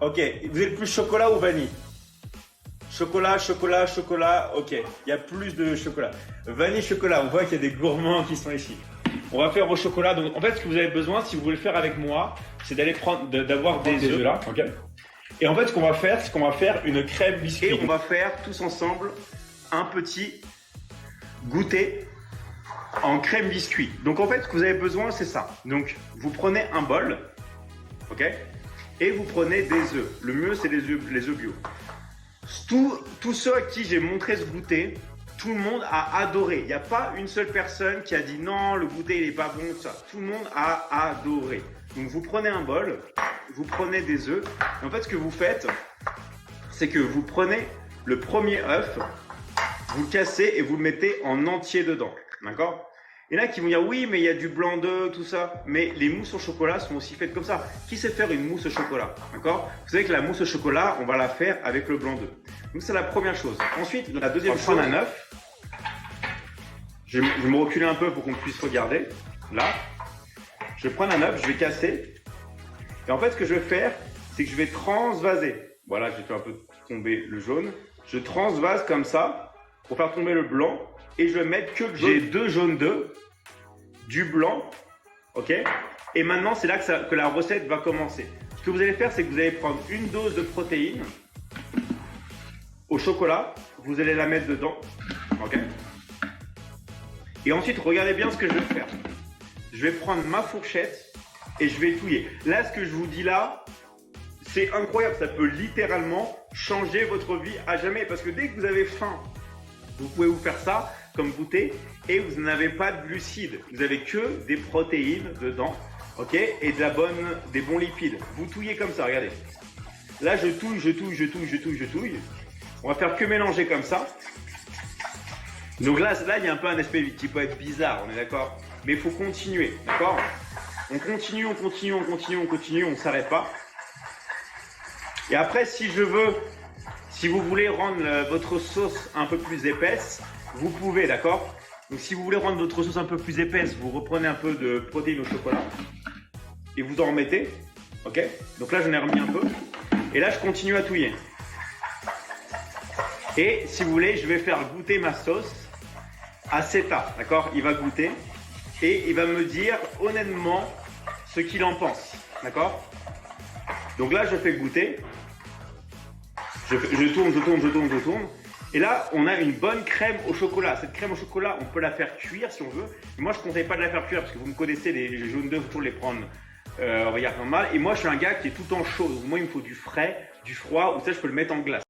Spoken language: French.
Ok, vous êtes plus chocolat ou vanille? Chocolat, chocolat, chocolat, ok. Il y a plus de chocolat. Vanille, chocolat, on voit qu'il y a des gourmands qui sont ici. On va faire au chocolat. Donc, en fait, ce que vous avez besoin, si vous voulez le faire avec moi, c'est d'aller prendre, d'avoir des œufs là. Ok. Et en fait, ce qu'on va faire, c'est qu'on va faire une crème biscuit. Et on va faire tous ensemble un petit goûter en crème biscuit. Donc, en fait, ce que vous avez besoin, c'est ça. Donc, vous prenez un bol, ok, et vous prenez des œufs. Le mieux, c'est les œufs bio. Tous ceux à qui j'ai montré ce goûter, tout le monde a adoré. Il n'y a pas une seule personne qui a dit non, le goûter il est pas bon, tout ça. Tout le monde a adoré. Donc vous prenez un bol, vous prenez des œufs. Et en fait, ce que vous faites, c'est que vous prenez le premier œuf, vous le cassez et vous le mettez en entier dedans. D'accord? Il y en a qui vont dire oui, mais il y a du blanc d'œuf, tout ça. Mais les mousses au chocolat sont aussi faites comme ça. Qui sait faire une mousse au chocolat? D'accord? Vous savez que la mousse au chocolat, on va la faire avec le blanc d'œuf. Donc c'est la première chose. Ensuite, la deuxième chose, on va prendre un œuf. Je vais me reculer un peu pour qu'on puisse regarder. Là, je vais prendre un œuf, je vais casser. Et en fait, ce que je vais faire, c'est que je vais transvaser. Voilà, j'ai fait un peu tomber le jaune. Je transvase comme ça pour faire tomber le blanc. Et je vais mettre que j'ai 2 jaunes d'œufs, du blanc, ok? Et maintenant, c'est là que la recette va commencer. Ce que vous allez faire, c'est que vous allez prendre une dose de protéines au chocolat, vous allez la mettre dedans, ok? Et ensuite, regardez bien ce que je vais faire. Je vais prendre ma fourchette et je vais touiller. Là, ce que je vous dis là, c'est incroyable. Ça peut littéralement changer votre vie à jamais. Parce que dès que vous avez faim, vous pouvez vous faire ça comme goûter et vous n'avez pas de glucides. Vous avez que des protéines dedans, ok, et des bons lipides. Vous touillez comme ça, regardez. Là, je touille, je touille, je touille, je touille, je touille. On va faire que mélanger comme ça. Donc là, il y a un peu un aspect qui peut être bizarre, on est d'accord? Mais il faut continuer, d'accord? On continue, on continue, on continue, on continue, on ne s'arrête pas. Et après, si vous voulez rendre votre sauce un peu plus épaisse, vous pouvez, d'accord? Donc si vous voulez rendre votre sauce un peu plus épaisse, vous reprenez un peu de protéines au chocolat et vous en remettez, ok? Donc là, j'en ai remis un peu. Et là, je continue à touiller. Et si vous voulez, je vais faire goûter ma sauce à Seta, d'accord? Il va goûter et il va me dire honnêtement ce qu'il en pense, d'accord? Donc là, je fais goûter. Je tourne, je tourne, je tourne, je tourne. Et là, on a une bonne crème au chocolat. Cette crème au chocolat, on peut la faire cuire si on veut. Mais moi, je ne conseille pas de la faire cuire parce que vous me connaissez, les jaunes d'œufs, il faut les prendre, on va dire normal. Et moi, je suis un gars qui est tout le temps chaud. Donc moi, il me faut du frais, du froid, ou ça, je peux le mettre en glace.